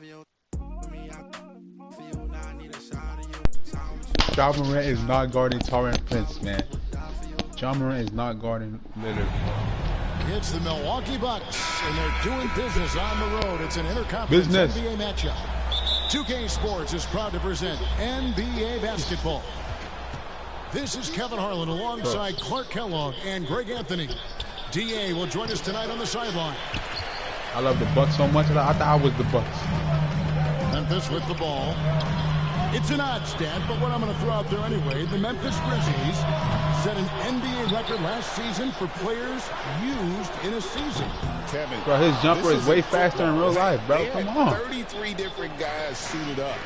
Ja Morant is not guarding Taurean Prince, man. Ja Morant is not guarding Lillard. It's the Milwaukee Bucks, and they're doing business on the road. It's an interconference NBA matchup. 2K Sports is proud to present NBA basketball. This is Kevin Harlan alongside Clark Kellogg and Greg Anthony. DA will join us tonight on the sideline. I love the Bucks so much. I thought I was the Bucks. Memphis with the ball. It's an odd stat, but what I'm going to throw out there anyway, the Memphis Grizzlies set an NBA record last season for players used in a season. Kevin, bro, his jumper is way faster in real life, bro. Come on. 33 different guys suited up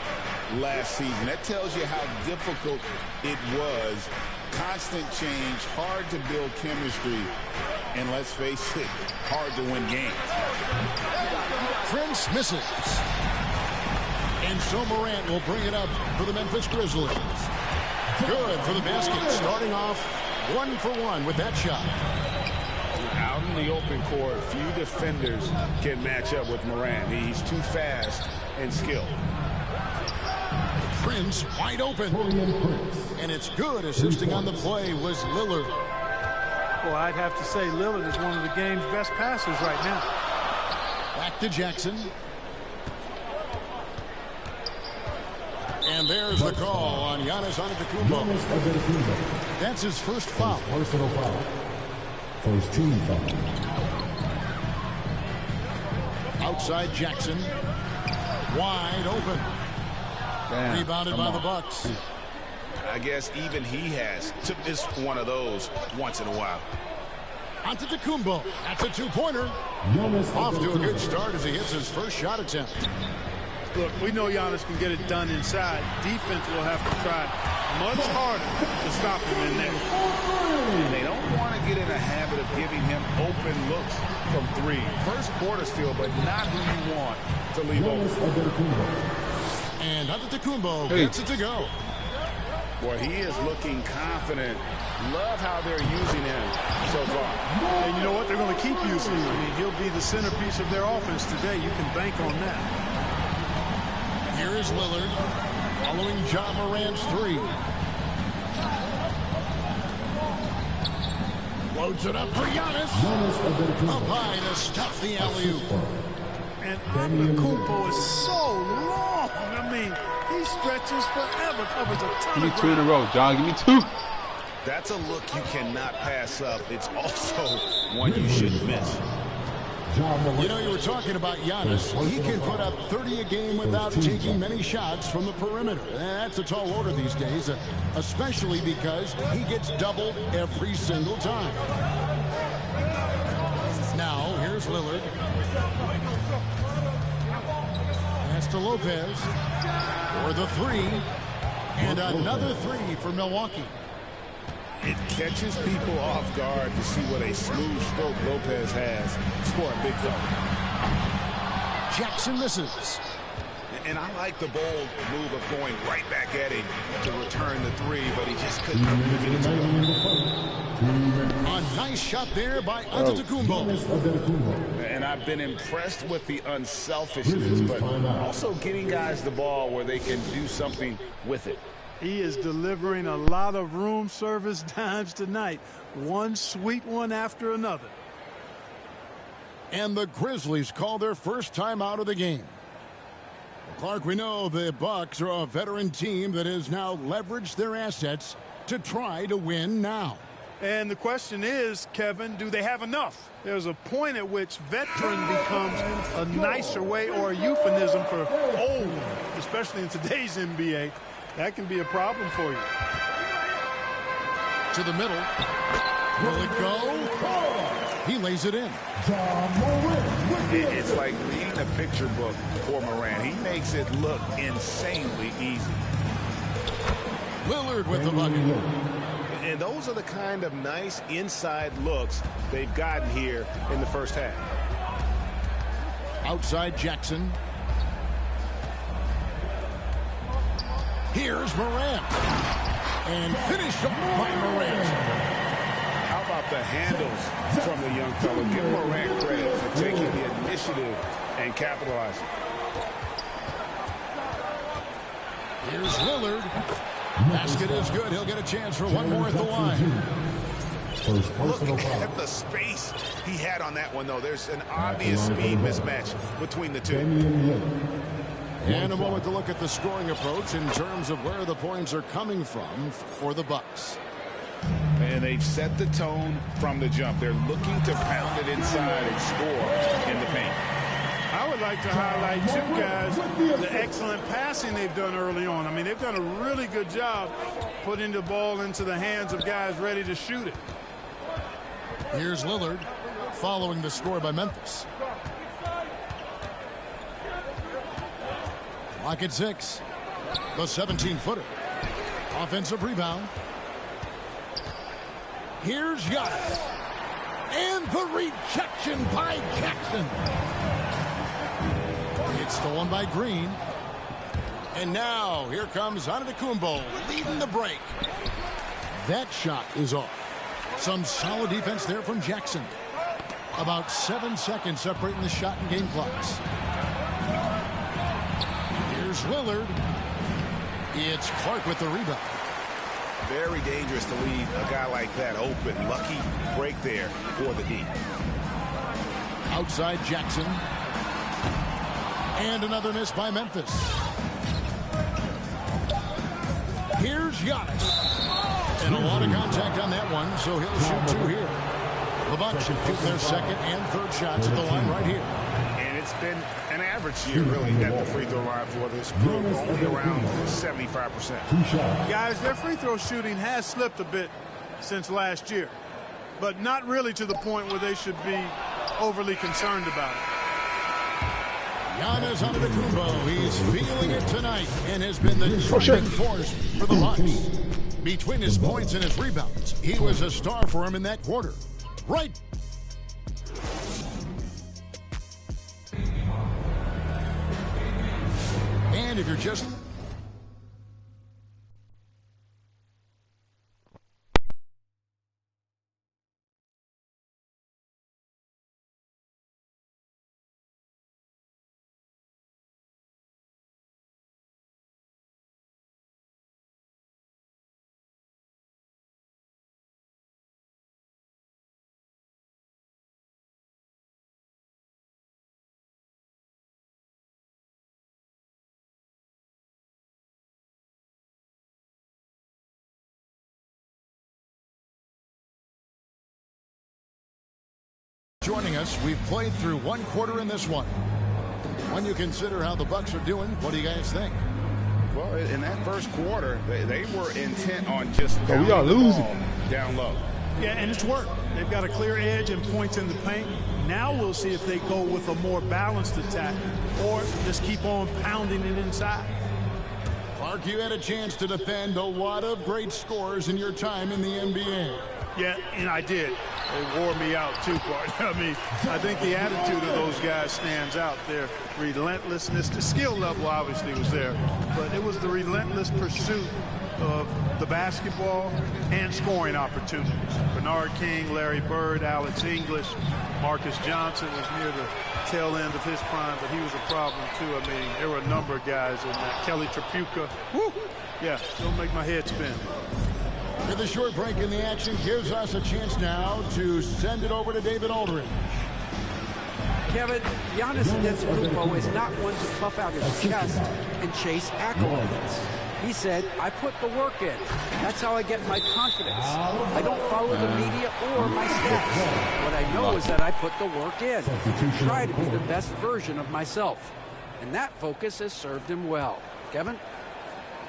last season. That tells you how difficult it was. Constant change, hard to build chemistry, and let's face it, hard to win games. Prince misses. And so Morant will bring it up for the Memphis Grizzlies. Good for the basket, starting off 1 for 1 with that shot. Out in the open court, few defenders can match up with Morant. He's too fast and skilled. Prince wide open. And it's good. Assisting on the play was Lillard. Well, I'd have to say Lillard is one of the game's best passers right now. Back to Jackson. And there's the call on Giannis Antetokounmpo. That's his first foul. Personal foul. First team foul. Outside Jackson. Wide open. Damn, rebounded by the Bucks. I guess even he has to miss one of those once in a while. Antetokounmpo. That's a two-pointer. Off to a good start as he hits his first shot attempt. Look, we know Giannis can get it done inside. Defense will have to try much harder to stop him in there. And they don't want to get in a habit of giving him open looks from three. First quarter still, but not who you want to leave open. And Antetokounmpo gets it to go. Boy, he is looking confident. Love how they're using him so far. And you know what? They're going to keep using him. I mean, he'll be the centerpiece of their offense today. You can bank on that. Here is Lillard following Ja Morant's three. Loads it up for Giannis. Up high to stuff the alley-oop. And Antetokounmpo is so long. I mean, he stretches forever, covers a ton Give me of two in a ground. row, John. Give me two. That's a look you cannot pass up. It's also one you shouldn't miss. You know, you were talking about Giannis. He can put up 30 a game without taking many shots from the perimeter. That's a tall order these days, especially because he gets doubled every single time. Now, here's Lillard. Pass to Lopez for the three. And another three for Milwaukee. It catches people off guard to see what a smooth stroke Lopez has. Scoring big fella. Jackson misses. And I like the bold move of going right back at him to return the three, but he just couldn't get it to go. A nice shot there by Antetokounmpo. And I've been impressed with the unselfishness, but also getting guys the ball where they can do something with it. He is delivering a lot of room service dimes tonight. One sweet one after another. And the Grizzlies call their first time out of the game. Clark, we know the Bucks are a veteran team that has now leveraged their assets to try to win now. And the question is, Kevin, do they have enough? There's a point at which veteran becomes a nicer way or a euphemism for old, especially in today's NBA. That can be a problem for you. To the middle. Will it go? He lays it in. It's like reading a picture book for Morant. He makes it look insanely easy. Lillard with the bucket. And those are the kind of nice inside looks they've gotten here in the first half. Outside Jackson. Here's Morant. And finished up by Morant. How about the handles from the young fellow? Give Morant credit for taking the initiative and capitalizing. Here's Lillard. Basket is good. He'll get a chance for one more at the line. Look at the space he had on that one, though. There's an obvious speed mismatch between the two. And a moment to look at the scoring approach in terms of where the points are coming from for the Bucks. And they've set the tone from the jump. They're looking to pound it inside and score in the paint. I would like to highlight, too, guys, the excellent passing they've done early on. I mean, they've done a really good job putting the ball into the hands of guys ready to shoot it. Here's Lillard following the score by Memphis. Clock at 6. The 17-footer. Offensive rebound. Here's Giannis. And the rejection by Jackson. It's stolen by Green. And now here comes Antetokounmpo leading the break. That shot is off. Some solid defense there from Jackson. About 7 seconds separating the shot and game clocks. Here's Lillard. It's Clark with the rebound. Very dangerous to leave a guy like that open. Lucky break there for the D. Outside Jackson. And another miss by Memphis. Here's Giannis. And a lot of contact on that one, so he'll shoot 2 here. The Bucks shoot their second and third shots at the line right here. And it's been an average year, really, at the free throw line for this group, only around 75%. Guys, their free throw shooting has slipped a bit since last year, but not really to the point where they should be overly concerned about it. Giannis Antetokounmpo, he's feeling it tonight and has been the driving force for the Bucks. Between his points and his rebounds, he was a star for him in that quarter. Right. And if you're just... Joining us, we've played through one quarter in this one. When you consider how the Bucks are doing, what do you guys think? Well, in that first quarter, they were intent on just we are losing down low. Yeah, and it's worked. They've got a clear edge and points in the paint. Now we'll see if they go with a more balanced attack or just keep on pounding it inside. Clark, you had a chance to defend a lot of great scores in your time in the NBA. Yeah, and I did. They wore me out too, Clark. I mean, I think the attitude of those guys stands out. Their relentlessness, the skill level obviously was there, but it was the relentless pursuit of the basketball and scoring opportunities. Bernard King, Larry Bird, Alex English, Marcus Johnson was near the tail end of his prime, but he was a problem too. I mean, there were a number of guys in that. Kelly Tripucka. Woo! Yeah, don't make my head spin. With a short break in the action gives us a chance now to send it over to David Aldridge. Kevin, Giannis Antetokounmpo is not one to puff out his chest and chase accolades. He said, I put the work in. That's how I get my confidence. I don't follow the media or my stats. What I know is that I put the work in. Try to be the best version of myself. And that focus has served him well. Kevin?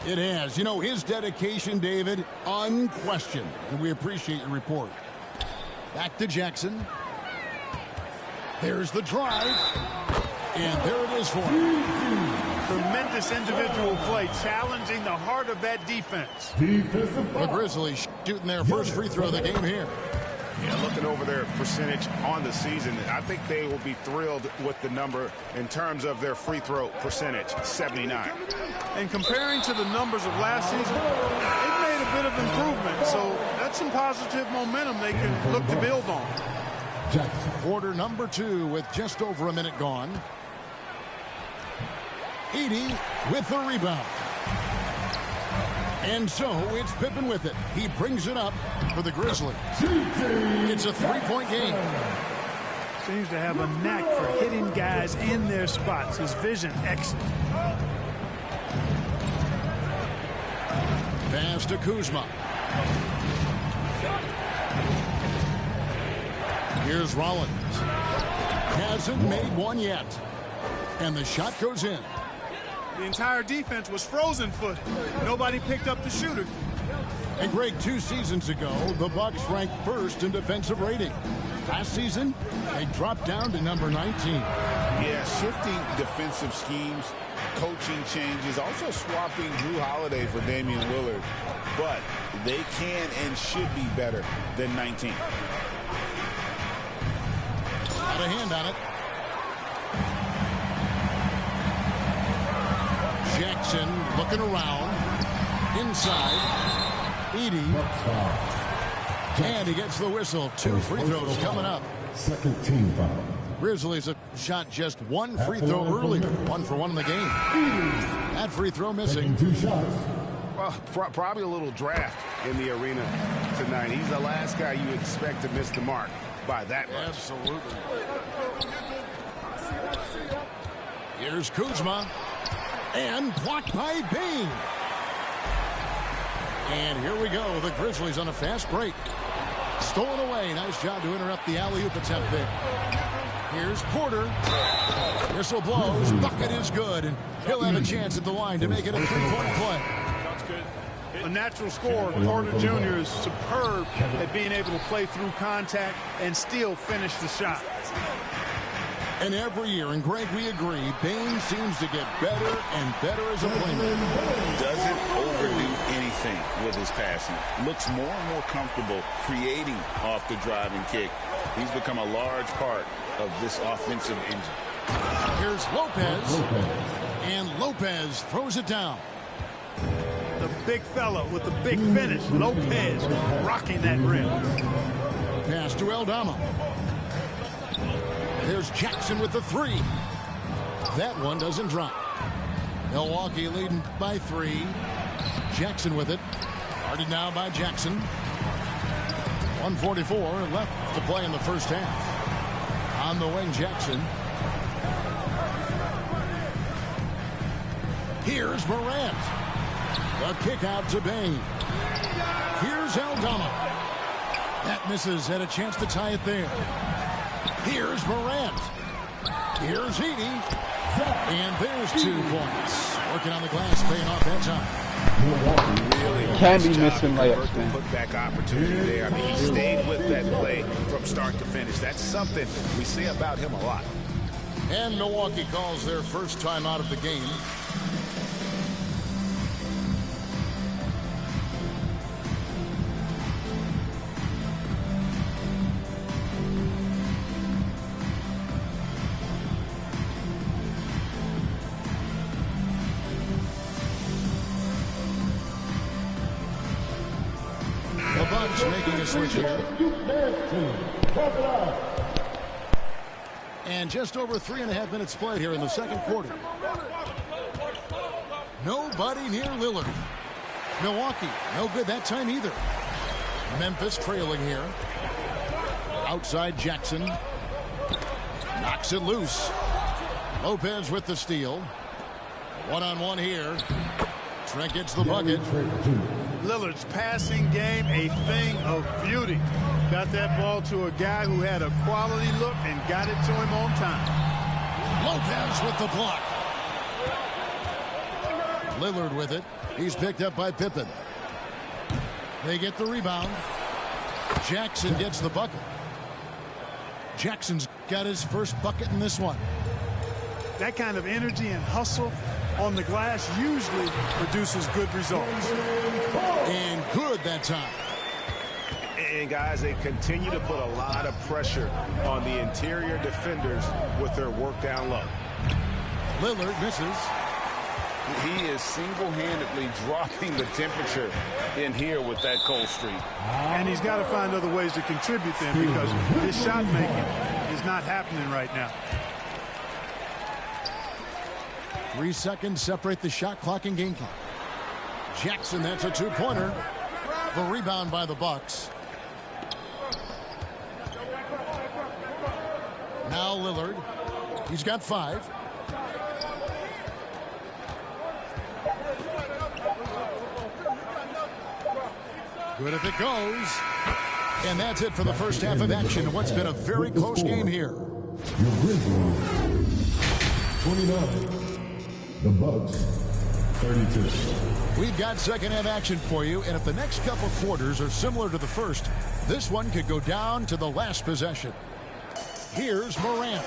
It has. You know, his dedication, David, unquestioned. And we appreciate your report. Back to Jackson. There's the drive. And there it is for him. Tremendous individual play, challenging the heart of that defense. The Grizzlies shooting their first free throw of the game here. Yeah, looking over their percentage on the season, I think they will be thrilled with the number in terms of their free throw percentage, 79. And comparing to the numbers of last season, it made a bit of improvement. So that's some positive momentum they can look to build on. Quarter number 2 with just over a minute gone. Edey with the rebound. And so it's Pippen with it. He brings it up for the Grizzlies. It's a three-point game. Seems to have a knack for hitting guys in their spots. His vision, excellent. Pass to Kuzma. Here's Rollins. Hasn't made one yet. And the shot goes in. The entire defense was frozen footed. Nobody picked up the shooter. And Greg, 2 seasons ago, the Bucks ranked first in defensive rating. Last season, they dropped down to number 19. Yeah, shifting defensive schemes, coaching changes, also swapping Drew Holiday for Damian Lillard. But they can and should be better than 19. Got a hand on it. Jackson looking around. Inside. Edey. And he gets the whistle. 2 free throws coming up. Second team foul. Grizzlies have shot just 1 free throw earlier. 1 for 1 in the game. That free throw missing. 2 shots. Well, probably a little draft in the arena tonight. He's the last guy you expect to miss the mark by that much. Absolutely. Here's Kuzma. And blocked by Bain. And here we go. The Grizzlies on a fast break. Stolen away. Nice job to interrupt the alley-oop attempt there. Here's Porter. Whistle blows. Bucket is good. And he'll have a chance at the line to make it a 3-point play. A natural scorer, Porter Jr. is superb at being able to play through contact and still finish the shot. And every year, and Greg, we agree, Bain seems to get better and better as a playmaker. Doesn't overdo anything with his passing. Looks more and more comfortable creating off the drive and kick. He's become a large part of this offensive engine. Here's Lopez. And Lopez throws it down. The big fella with the big finish. Lopez rocking that rim. Pass to Aldama. There's Jackson with the 3. That one doesn't drop. Milwaukee leading by 3. Jackson with it. Guarded now by Jackson. 1:44 left to play in the first half. On the wing, Jackson. Here's Morant. The kick out to Bain. Here's Aldama. That misses. Had a chance to tie it there. Here's Morant. Here's Edey. And there's 2 points. Working on the glass, paying off that time. Really Can't be nice missing job to layups, convert the man. putback opportunity there. I mean, he stayed with that play from start to finish. That's something we say about him a lot. And Milwaukee calls their first time out of the game. Making a switch here. And just over 3.5 minutes played here in the second quarter. Nobody near Lillard. Milwaukee, no good that time either. Memphis trailing here. Outside Jackson. Knocks it loose. Lopez with the steal. One-on-one here. Trent gets the bucket. Lillard's passing game, a thing of beauty. Got that ball to a guy who had a quality look and got it to him on time. Lopez with the block. Lillard with it. He's picked up by Pippen. They get the rebound. Jackson gets the bucket. Jackson's got his first bucket in this one. That kind of energy and hustle on the glass usually produces good results. And good that time. And guys, they continue to put a lot of pressure on the interior defenders with their work down low. Lillard misses. He is single-handedly dropping the temperature in here with that cold streak. And he's got to find other ways to contribute then, because his shot making is not happening right now. 3 seconds separate the shot clock and game clock. Jackson, that's a two-pointer. The rebound by the Bucks. Now Lillard. He's got 5. Good if it goes. And that's it for the first half of action. What's been a very close game here. Your Grizzlies, 29. The Bucks, 32. We've got second half action for you, and if the next couple quarters are similar to the first, this one could go down to the last possession. Here's Morant.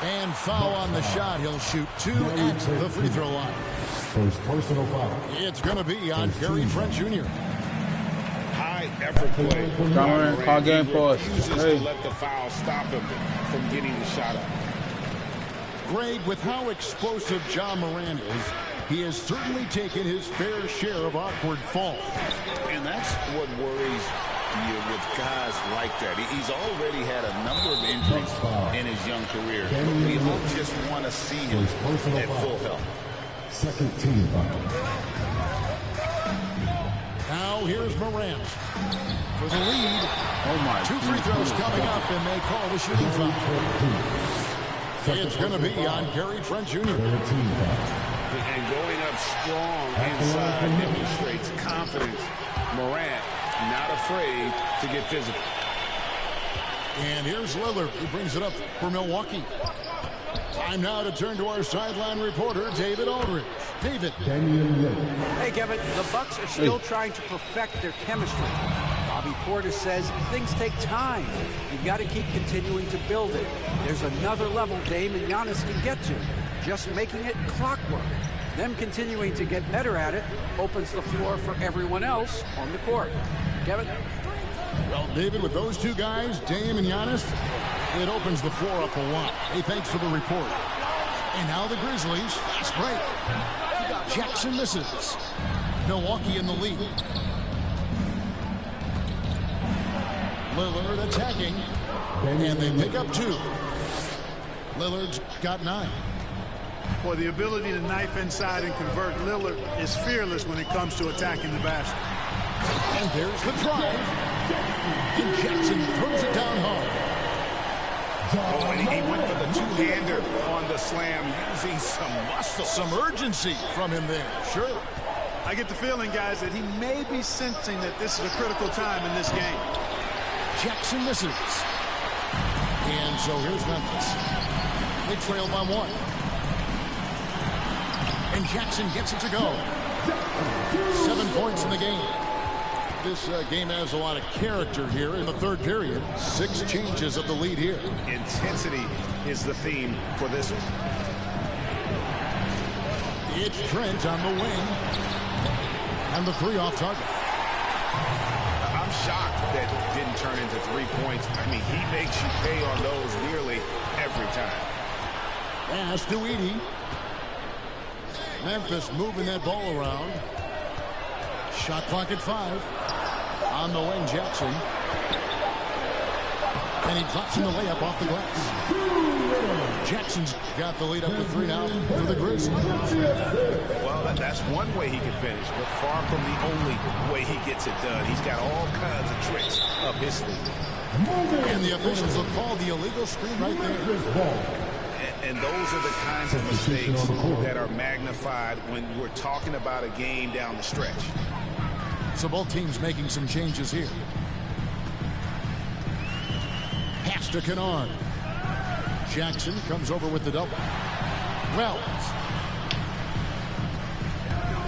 And foul on the shot. He'll shoot 2 at the free throw line. First personal foul. It's going to be on Gary Trent Jr. High effort play. Morant, call game for us. Refuses to let the foul stop him from getting the shot up. Greg, with how explosive John Morant is, he has certainly taken his fair share of awkward falls. And that's what worries you with guys like that. He's already had a number of injuries in his young career. We all just want to see him at full health. Second team foul. Now here's Morant for the lead. Oh my! 2 free throws coming up, and they call the shooting foul. It's going to be on Gary Trent Jr. And going up strong inside demonstrates confidence. Morant not afraid to get physical. And here's Lillard, who brings it up for Milwaukee. Time now to turn to our sideline reporter, David Aldridge. David. Hey, Kevin, the Bucks are still trying to perfect their chemistry. Bobby Portis says things take time. You've got to keep continuing to build it. There's another level Dame and Giannis can get to. Just making it clockwork. Them continuing to get better at it opens the floor for everyone else on the court. Kevin? Well, David, with those two guys, Dame and Giannis, it opens the floor up a lot. Hey, thanks for the report. And now the Grizzlies, fast break. Jackson misses. Milwaukee in the lead. Lillard attacking. And they pick up 2. Lillard's got 9. Boy, the ability to knife inside and convert Lillard is fearless when it comes to attacking the basket. And there's the drive. And Jackson throws it down hard. Oh, and he went for the two-hander on the slam, using some muscle. Some urgency from him there. Sure. I get the feeling, guys, that he may be sensing that this is a critical time in this game. Jackson misses. And so here's Memphis. They trail by 1. And Jackson gets it to go. 7 points in the game. This game has a lot of character here in the third period. 6 changes of the lead here. Intensity is the theme for this one. It's Trent on the wing. And the 3 off target. I'm shocked that didn't turn into 3 points. I mean, he makes you pay on those nearly every time. Pass to Edey. Memphis moving that ball around. Shot clock at 5. On the wing, Jackson. And he drops in the layup off the glass. Jackson's got the lead up to 3 now for the Grizzlies. Well, that's one way he can finish, but far from the only way he gets it done. He's got all kinds of tricks up his sleeve. And the officials will call the illegal screen right there. And those are the kinds of mistakes that are magnified when we're talking about a game down the stretch. So both teams making some changes here. Pass to Kennard. Jackson comes over with the double. Wells.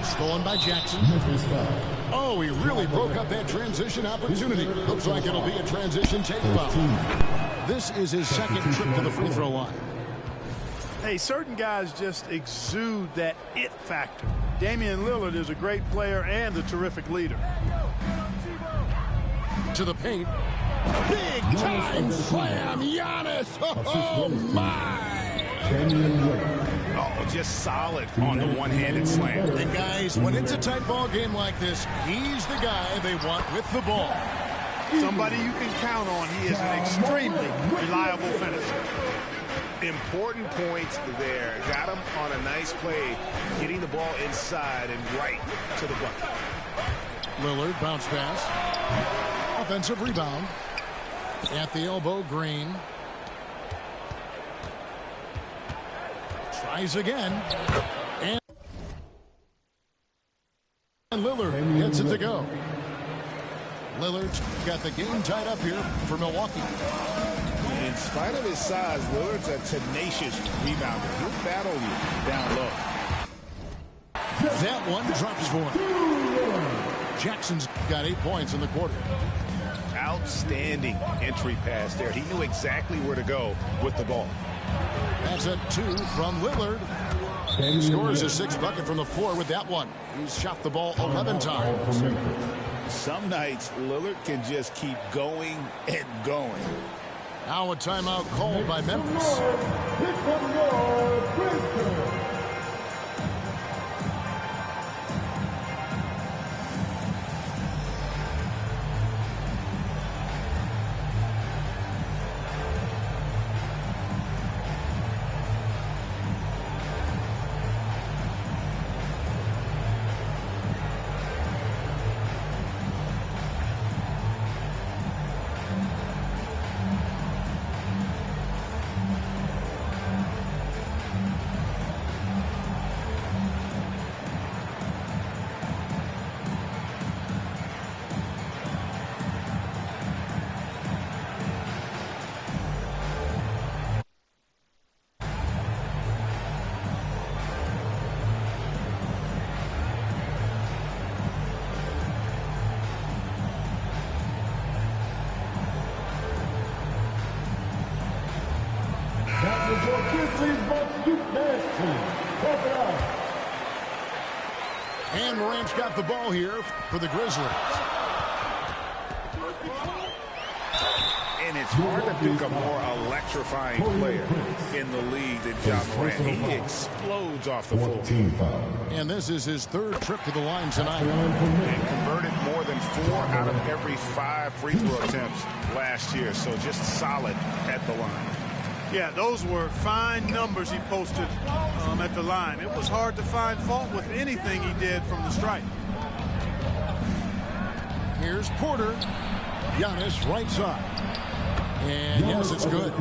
Stolen by Jackson. Oh, he really broke up that transition opportunity. Looks like it'll be a transition take foul. This is his second trip to the free throw line. Hey, certain guys just exude that it factor. Damian Lillard is a great player and a terrific leader. To the paint. Big time slam, Giannis. Oh, my. Oh, just solid on the one-handed slam. And guys, when it's a tight ball game like this, he's the guy they want with the ball. Somebody you can count on. He is an extremely reliable finisher. Important points there. Got him on a nice play, getting the ball inside and right to the bucket. Lillard, bounce pass. Offensive rebound. At the elbow, Green. Tries again. And Lillard gets it to go. Lillard's got the game tied up here for Milwaukee. In spite of his size, Lillard's a tenacious rebounder. He'll battle you down low. That one drops for him. Jackson's got 8 points in the quarter. Outstanding entry pass there. He knew exactly where to go with the ball. That's a 2 from Lillard. He scores his 6th bucket from the floor with that one. He's shot the ball 11 times. Some nights, Lillard can just keep going and going. Now a timeout called by Memphis. And Morant's got the ball here for the Grizzlies. And it's hard to pick a more electrifying player in the league than Ja Morant. He explodes off the floor. And this is his 3rd trip to the line tonight. And converted more than 4 out of every 5 free throw attempts last year. So just solid at the line. Yeah, those were fine numbers he posted at the line. It was hard to find fault with anything he did from the stripe. Here's Porter. Giannis right side. And yes, it's good.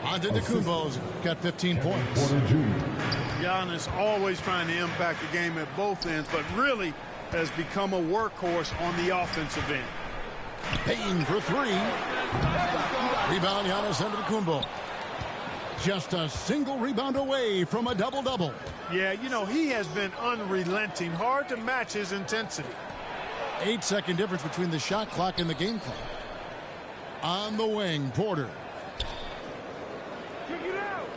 Antetokounmpo's got 15 points. Giannis always trying to impact the game at both ends, but really has become a workhorse on the offensive end. Payne for 3. Rebound, Giannis Antetokounmpo. Just a single rebound away from a double-double. Yeah, you know, he has been unrelenting. Hard to match his intensity. 8-second difference between the shot clock and the game clock. On the wing, Porter.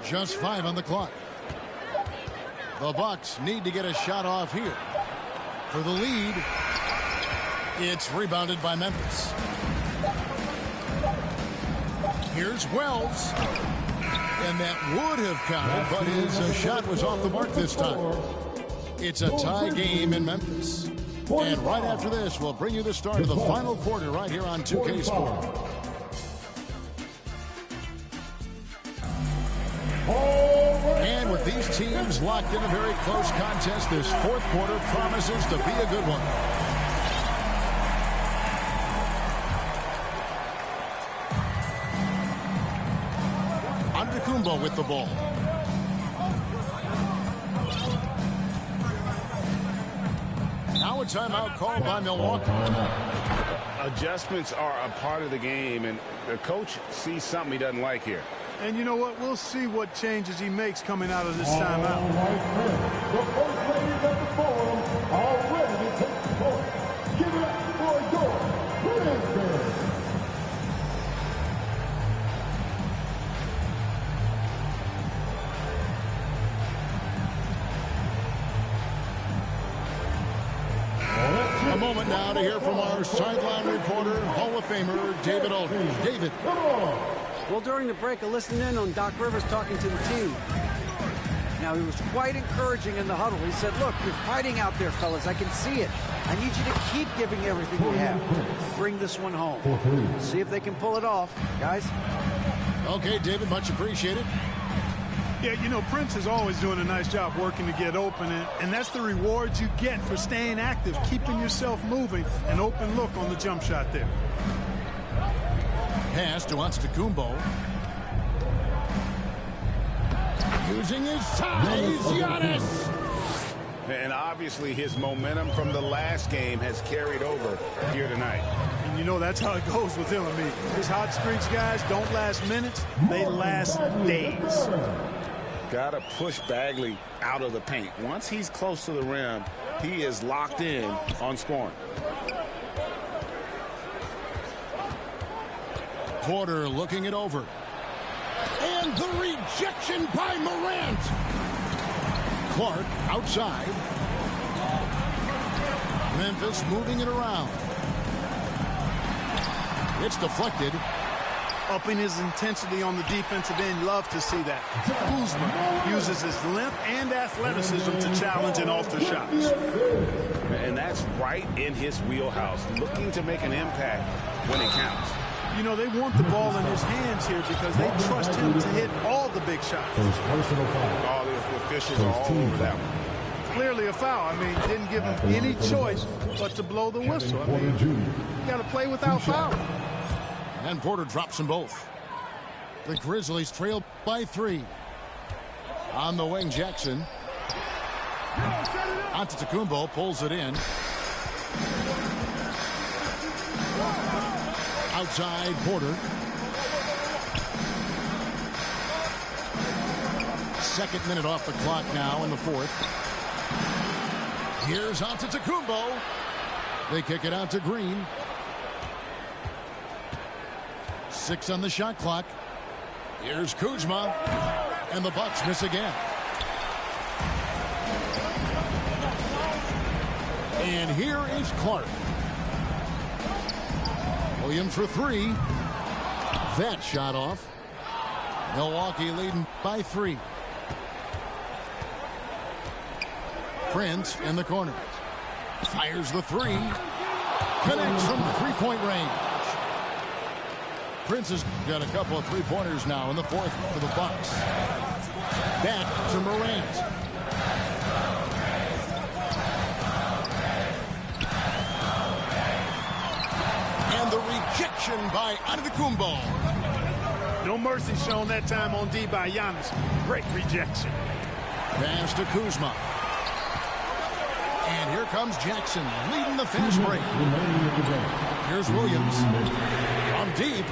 Just 5 on the clock. The Bucks need to get a shot off here. For the lead, it's rebounded by Memphis. Here's Wells. And that would have counted, but his shot was off the mark this time. It's a tie game in Memphis. And right after this, we'll bring you the start of the final quarter right here on 2K Sport. And with these teams locked in a very close contest, this 4th quarter promises to be a good one. Antetokounmpo with the ball. Now a timeout called by Milwaukee. Adjustments are a part of the game, and the coach sees something he doesn't like here. And you know what? We'll see what changes he makes coming out of this timeout. The first ladies at the forum are ready to take the court. Give it up for your Remixer. A moment now to hear from our sideline reporter, Hall of Famer David Aldridge. David. Well, during the break, I listened in on Doc Rivers talking to the team. Now, he was quite encouraging in the huddle. He said, look, you're fighting out there, fellas. I can see it. I need you to keep giving everything you have. Bring this one home. See if they can pull it off. Guys? Okay, David, much appreciated. Yeah, you know, Prince is always doing a nice job working to get open, and that's the reward you get for staying active, keeping yourself moving. An open look on the jump shot there. Pass to Antetokounmpo. Using his size, Giannis. And obviously his momentum from the last game has carried over here tonight. And you know that's how it goes with him. I mean, his hot streaks, guys, don't last minutes. They last days. Got to push Bagley out of the paint. Once he's close to the rim, he is locked in on scoring. Porter looking it over. And the rejection by Morant. Clark outside. Memphis moving it around. It's deflected. Upping his intensity on the defensive end. Love to see that. Kuzma uses his length and athleticism to challenge and alter shots. And that's right in his wheelhouse. Looking to make an impact when it counts. You know, they want the ball in his hands here because they trust him to hit all the big shots. All the officials are all over that one. Clearly a foul. I mean, didn't give him any choice but to blow the whistle. I mean, you got to play without foul. And Porter drops them both. The Grizzlies trail by 3. On the wing, Jackson. Antetokounmpo pulls it in. Outside, Porter. Second minute off the clock now in the fourth. Here's Antetokounmpo. They kick it out to Green. 6 on the shot clock. Here's Kuzma. And the Bucks miss again. And here is Clark. Williams for 3. That shot off. Milwaukee leading by 3. Prince in the corner. Fires the 3. Connects from 3-point range. Prince has got a couple of 3-pointers now in the fourth for the Bucks. Back to Morant. And the rejection by Antetokounmpo. No mercy shown that time on D by Giannis. Great rejection. Pass to Kuzma. And here comes Jackson leading the fast break. Here's Williams. From deep.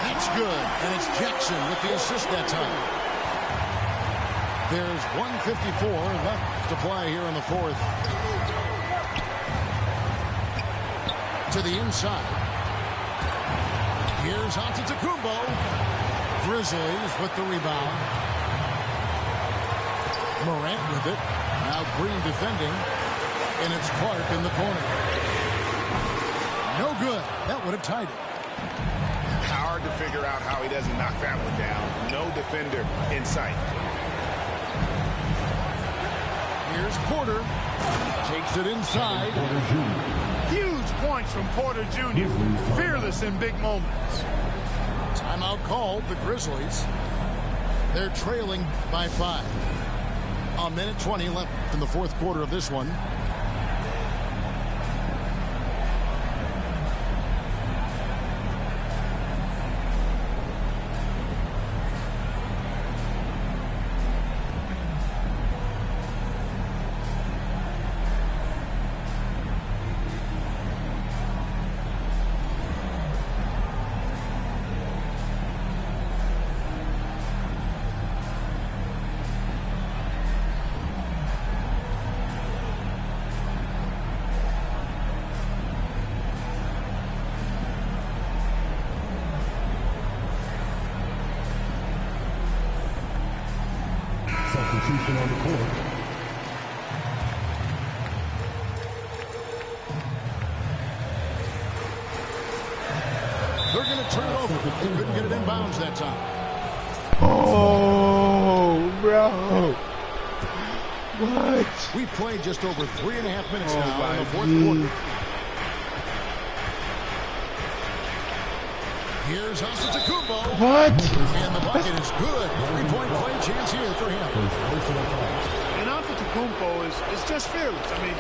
That's good. And it's Jackson with the assist that time. There's 1:54 left to play here in the fourth. To the inside. Here's Antetokounmpo. Grizzlies with the rebound. Morant with it. Now Green defending. And it's Clark in the corner. No good. That would have tied it. Hard to figure out how he doesn't knock that one down. No defender in sight. Here's Porter. Takes it inside. Huge points from Porter Jr. Fearless in big moments. Timeout called. The Grizzlies. They're trailing by 5. A minute 20 left in the fourth quarter of this one. Substitution on the court. They're going to turn it over. They couldn't get it in bounds that time. Oh, bro. What? We played just over 3.5 minutes now in the fourth quarter. Here's Antetokounmpo. What? And the bucket is good. 3-point play chance here for him. And Antetokounmpo is just fearless. I mean,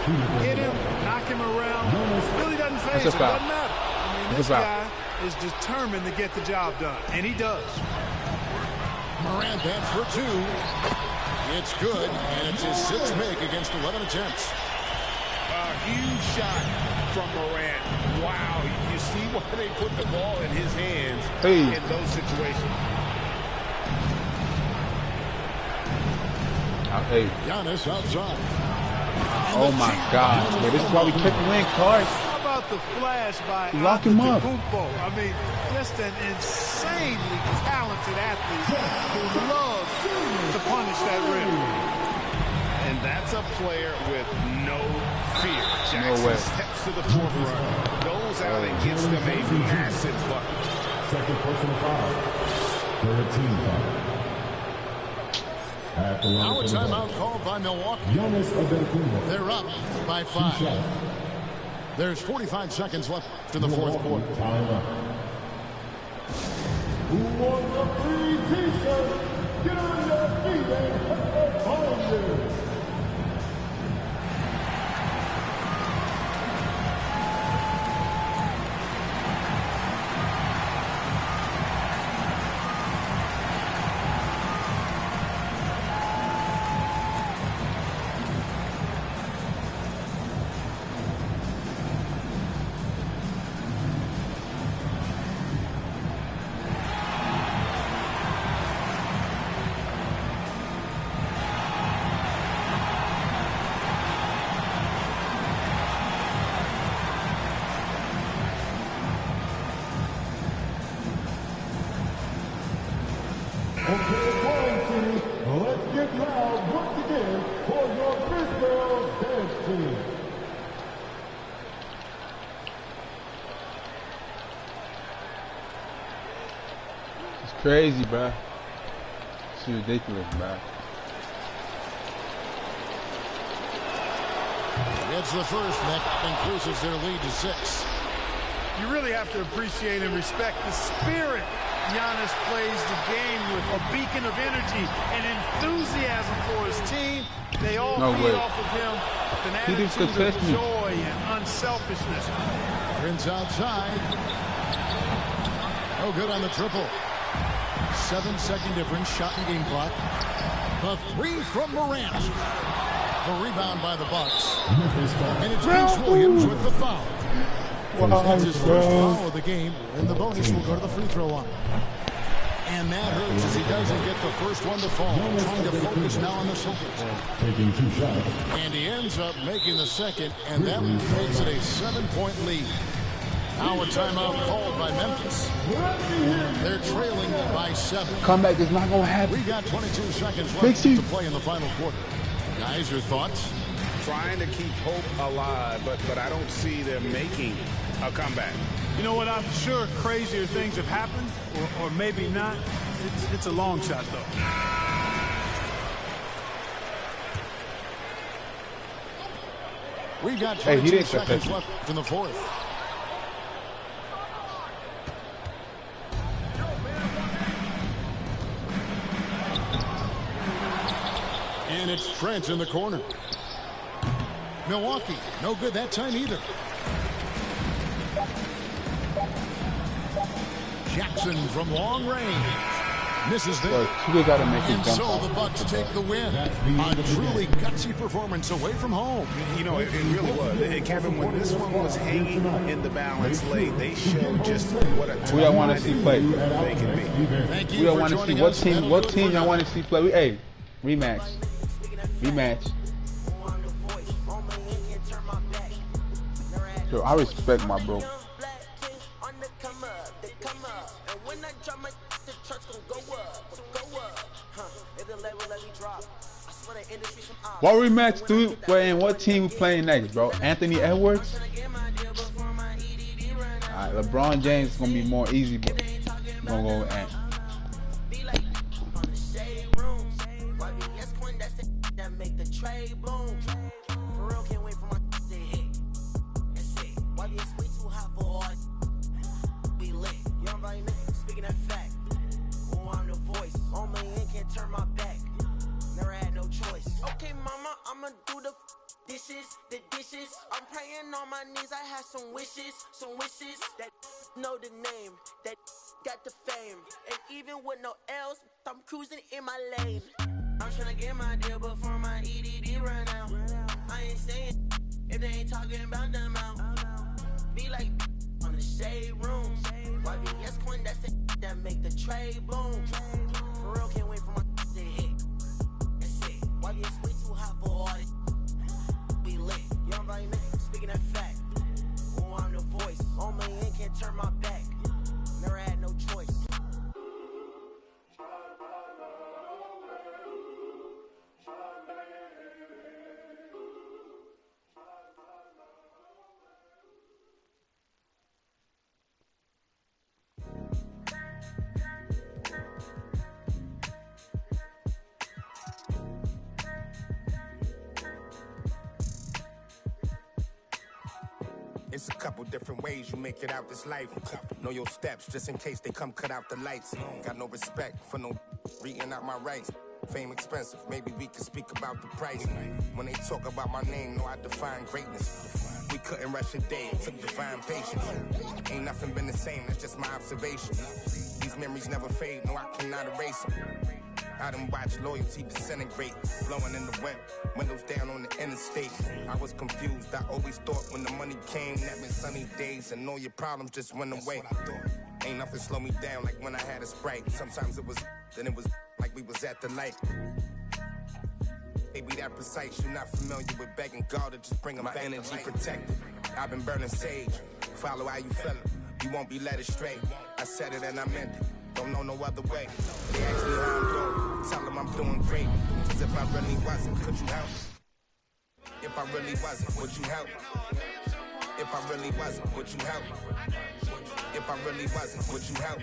hit him, knock him around. Really doesn't phase him. Doesn't matter. I mean, this guy is determined to get the job done, and he does. Morant then for two. It's good, and it's his sixth make against 11 attempts. A huge shot from Morant. Wow, you see why they put the ball in his hands in those situations. Giannis outside. Oh my gosh, man. This is why we kept winning cards. How about the flash by Lock him up. Antetokounmpo? I mean, just an insanely talented athlete who loves to punish that rim. And that's a player with no fear. Jackson No way. steps to the forefront, goes out and gets them a massive bucket. Second personal foul. For a team foul. Now a timeout called by Milwaukee. They're up by 5. There's 45 seconds left in the fourth quarter. Who wants a free t-shirt? Get on your feet and hold it. Let's get loud once again for your Brisbane dance team. It's crazy, bro. It's ridiculous, bro. It's the first, and that increases their lead to 6. You really have to appreciate and respect the spirit Giannis plays the game with, a beacon of energy and enthusiasm for his team. They all feed off of him with an attitude of joy and unselfishness. Prince outside. Oh, good on the triple. 7-second difference, shot and game clock. The 3 from Morant. The rebound by the Bucks. And it's Vince Williams with the foul. That's his first foul of the game, and the bonus will go to the free throw line. And that hurts as he doesn't get the first one to fall. Trying to focus now on the second. Taking 2 shots. And he ends up making the second, and that makes it a 7-point lead. Now a timeout called by Memphis. They're trailing by 7. Comeback is not going to happen. We got 22 seconds left to play in the final quarter. Guys, your thoughts? Trying to keep hope alive, but I don't see them making a comeback. You know what? I'm sure crazier things have happened, or maybe not. It's a long shot, though. We've got 22 seconds left in the fourth. And it's Trent in the corner. Milwaukee, no good that time either. Jackson from long range. Misses there. And so the Bucks take the win. A truly gutsy performance away from home. You know, it really was. And Kevin, when this one was hanging in the balance late, they showed just what a we don't want to see play. They can be. Thank you. We don't want to see what team y'all want to see play. Hey, rematch. Yo, I respect my bro. What rematch do we, and what team we playing next, bro? Anthony Edwards? Alright, LeBron James is gonna be more easy, but I'm gonna go with Ant. wishes. I'm praying on my knees. I have some wishes that know the name, that got the fame. And even with no L's, I'm cruising in my lane. I'm trying to get my deal before my EDD run out. I ain't saying if they ain't talking about the amount. Be like on the shade room. YBS coin, that's the that make the trade boom. For real, can't wait for my to hit. That's it. YBS way too hot for all this. We lit. Young body nigga, speaking that fact. Oh, I'm the voice. All my in can't turn my back. Never had no choice. It's a couple different ways you make it out this life. Know your steps just in case they come cut out the lights. Got no respect for no reading out my rights. Fame expensive, maybe we can speak about the price. When they talk about my name, know I define greatness. We couldn't rush a day, it took divine patience. Ain't nothing been the same, that's just my observation. These memories never fade, no I cannot erase them. I done watched loyalty disintegrate, blowing in the wind, windows down on the interstate. I was confused, I always thought when the money came, that meant sunny days and all your problems just went away. Ain't nothing slow me down like when I had a Sprite. Sometimes it was, then it was like we was at the light. Maybe that precise, you're not familiar with begging God to just bring them back. My energy protected, I've been burning sage. Follow how you feelin', you won't be led astray. I said it and I meant it. Don't know no other way. They ask me how I'm doing, tell them I'm doing great. Cause if I really wasn't, could you help? If I really wasn't, would you help? If I really wasn't, would you help? If I really wasn't, would you help?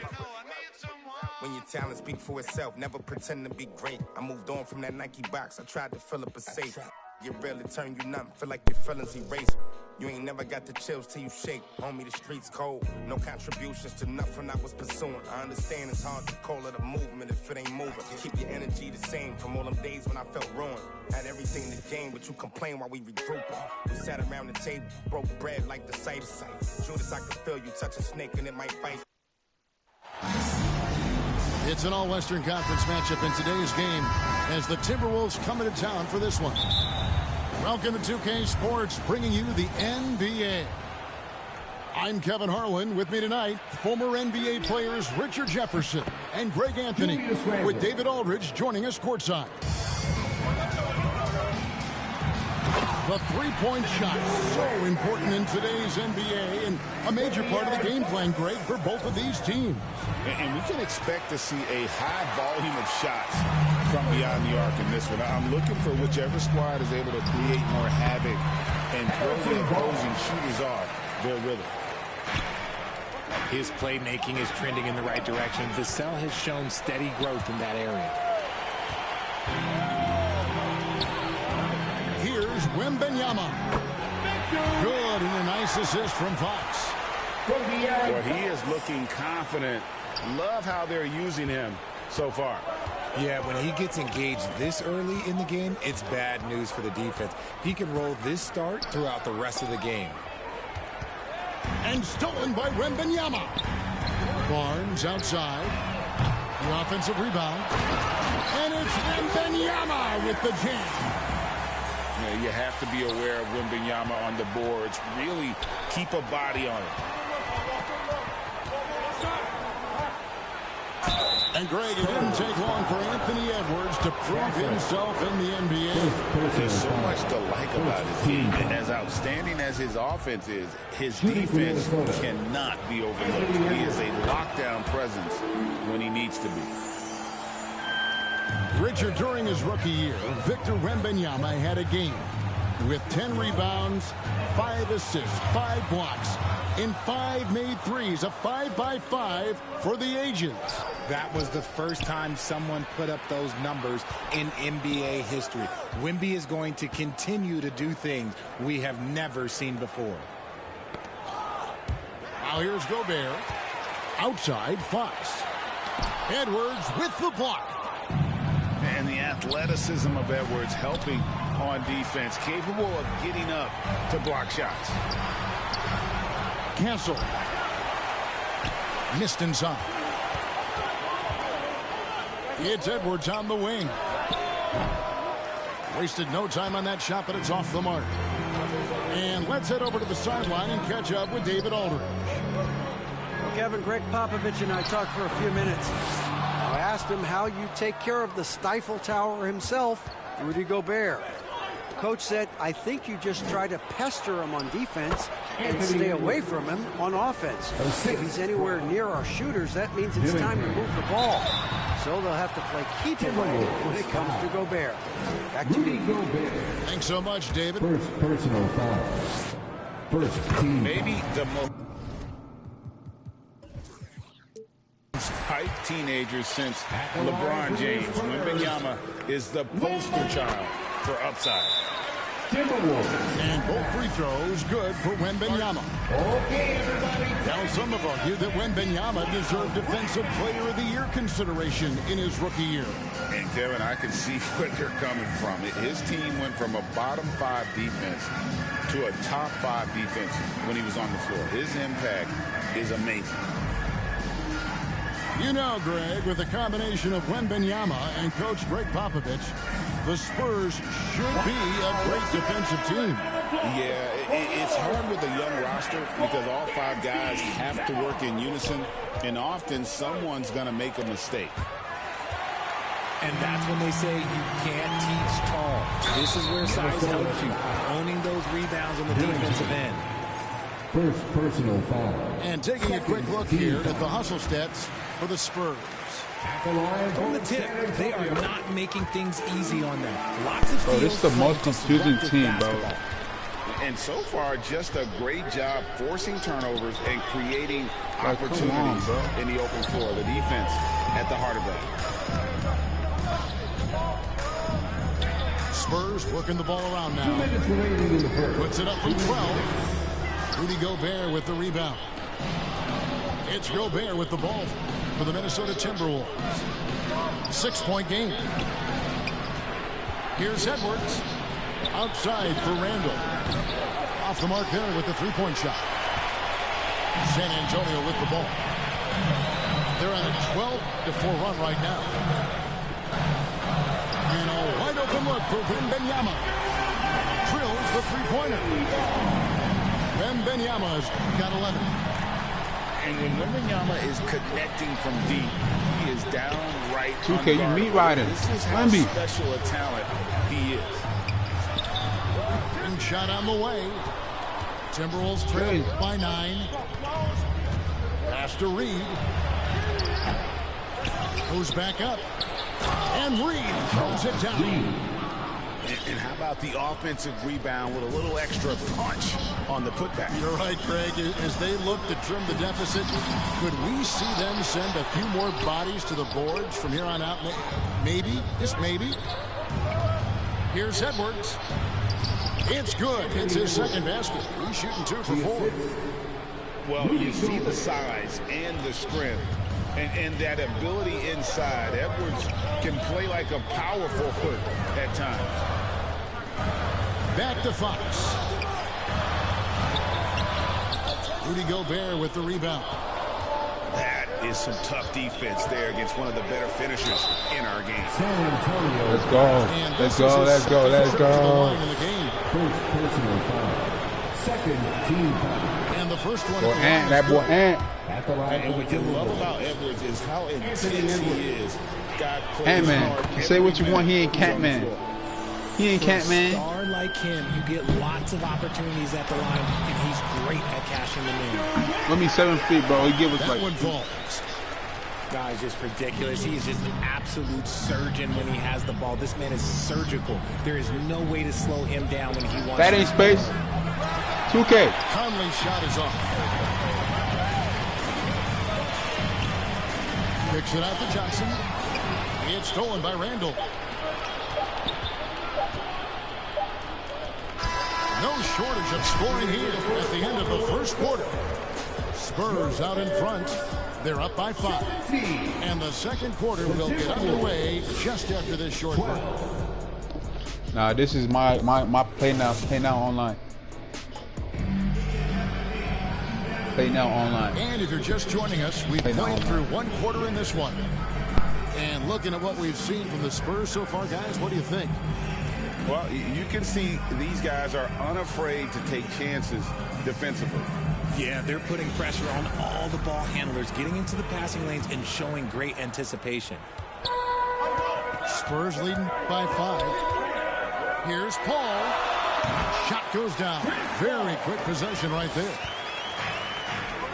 When your talent speak for itself, never pretend to be great. I moved on from that Nike box, I tried to fill up a safe. Get real, it turn you numb, feel like your feelings erase. You ain't never got the chills till you shake. Homie, the streets cold. No contributions to nothing I was pursuing. I understand it's hard to call it a movement if it ain't moving. Keep your energy the same from all them days when I felt ruined. Had everything to gain, but you complain while we regrouping. We sat around the table, broke bread like the sight of sight. Judas, I could feel you touch a snake and it might bite. It's an all-Western Conference matchup in today's game as the Timberwolves come into town for this one. Welcome to 2K Sports, bringing you the NBA. I'm Kevin Harlan. With me tonight, former NBA players Richard Jefferson and Greg Anthony, with David Aldridge joining us courtside. The three-point shot, so important in today's NBA and a major part of the game plan, Greg, for both of these teams. And we can expect to see a high volume of shots from beyond the arc in this one. I'm looking for whichever squad is able to create more havoc and throw the opposing shooters off their rhythm. His playmaking is trending in the right direction. Vassell has shown steady growth in that area. Here's Wembanyama. Good, and a nice assist from Fox. Well, he is looking confident. Love how they're using him so far. Yeah, when he gets engaged this early in the game, it's bad news for the defense. He can roll this start throughout the rest of the game. And stolen by Wembanyama. Barnes outside. The offensive rebound. And it's Wembanyama with the jam. Yeah, you have to be aware of Wembanyama on the boards. Really keep a body on it. And Greg, it didn't take long for Anthony Edwards to prove himself in the NBA. There's so much to like about his team. And as outstanding as his offense is, his defense cannot be overlooked. He is a lockdown presence when he needs to be. Richard, during his rookie year, Victor Wembanyama had a game with 10 rebounds, 5 assists, 5 blocks, and 5 made threes, a 5-by-5 for the ages. That was the first time someone put up those numbers in NBA history. Wemby is going to continue to do things we have never seen before. Now here's Gobert. Outside, Fox. Edwards with the block. And the athleticism of Edwards helping on defense, capable of getting up to block shots. Castle. Missed inside. It's Edwards on the wing. Wasted no time on that shot, but it's off the mark. And let's head over to the sideline and catch up with David Aldridge. Well, Kevin, Greg Popovich and I talked for a few minutes. I asked him how you take care of the Stifle Tower himself, Rudy Gobert. The coach said, I think you just try to pester him on defense and stay away from him on offense. If he's anywhere near our shooters, that means it's time to move the ball. So they'll have to play keep away when it comes to Gobert. Back to you. Thanks so much, David. First personal foul. First team. Maybe the most hype teenager since LeBron James. Wembanyama is the poster child for upside. And both free throws good for Wembanyama. Okay, everybody. Now some have argued that Wembanyama deserved Defensive Player of the Year consideration in his rookie year. And Kevin, I can see where they're coming from. His team went from a bottom 5 defense to a top 5 defense when he was on the floor. His impact is amazing. You know, Greg, with the combination of Wembanyama and Coach Greg Popovich, the Spurs should be a great defensive team. Yeah, it's hard with a young roster because all 5 guys have to work in unison, and often someone's going to make a mistake. And that's when they say you can't teach tall. This is where size helps you, owning those rebounds on the defensive end. First personal foul. And taking a quick look here at the hustle stats for the Spurs. From the tip, they are not making things easy on them. Lots of Bro, this is the most confusing team, bro. And so far, just a great job forcing turnovers and creating opportunities in the open floor. The defense at the heart of that. Spurs working the ball around now. Puts it up from 12. Rudy Gobert with the rebound. It's Gobert with the ball for the Minnesota Timberwolves. 6-point game. Here's Edwards. Outside for Randall. Off the mark there with the three-point shot. San Antonio with the ball. They're on a 12-4 run right now. And a wide open look for Wembanyama. Drills the three-pointer. Wembanyama's got 11. And when Wembanyama is connecting from deep, he is downright 2K, you meat riding. This is how special a talent he is. Green shot on the way. Timberwolves trail by 9. Pass to Reed. Goes back up. And Reed throws it down. And how about the offensive rebound with a little extra punch on the putback? You're right, Craig. As they look to trim the deficit, could we see them send a few more bodies to the boards from here on out? Maybe, just maybe. Here's Edwards. It's good. It's his second basket. He's shooting 2 for 4. Well, you see the size and the strength and that ability inside. Edwards can play like a power forward at times. Back to Fox. Rudy Gobert with the rebound. That is some tough defense there against one of the better finishers in our game. Let's go. Let's go. Let's go. Let's go. First personal foul. Second team foul. And the first one. Boy, Ant, that boy Ant. And what you love about Edwards is how intense he is. Ant-Man. Say what you want. He ain't Catman. He ain't Catman. For a star like him, you get lots of opportunities at the line, and he's great at cashing them in. Let me 7 feet, bro. He give us that like. One falls. Guy's just ridiculous. He's just an absolute surgeon when he has the ball. This man is surgical. There is no way to slow him down when he wants. That ain't space. 2K. Conley's shot is off. Picks it out to Johnson. It's stolen by Randall. No shortage of scoring here at the end of the first quarter. Spurs out in front. They're up by 5. And the second quarter will get underway just after this short break. Nah, this is my play now online. Play now online. And if you're just joining us, we've played through one quarter in this one. And looking at what we've seen from the Spurs so far, guys, what do you think? Well, you can see these guys are unafraid to take chances defensively. Yeah, they're putting pressure on all the ball handlers, getting into the passing lanes and showing great anticipation. Spurs leading by 5. Here's Paul. Shot goes down. Very quick possession right there.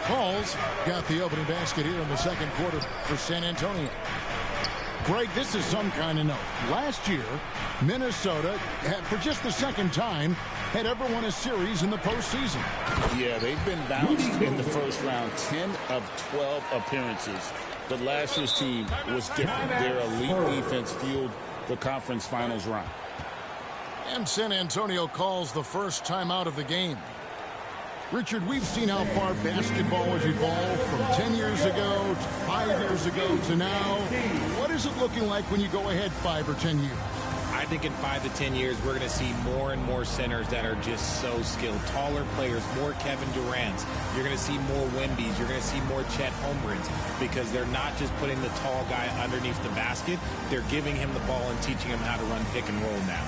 Paul's got the opening basket here in the second quarter for San Antonio. Greg, this is some kind of note. Last year, Minnesota, for just the second time, had ever won a series in the postseason. Yeah, they've been bounced in the first round, 10 of 12 appearances. But last year's team was different. Their elite defense fueled the conference finals run. And San Antonio calls the first timeout of the game. Richard, we've seen how far basketball has evolved from 10 years ago to 5 years ago to now. What is it looking like when you go ahead 5 or 10 years? I think in 5 to 10 years, we're going to see more and more centers that are just so skilled. Taller players, more Kevin Durant's. You're going to see more Wemby's. You're going to see more Chet Holmgrens because they're not just putting the tall guy underneath the basket. They're giving him the ball and teaching him how to run pick and roll now.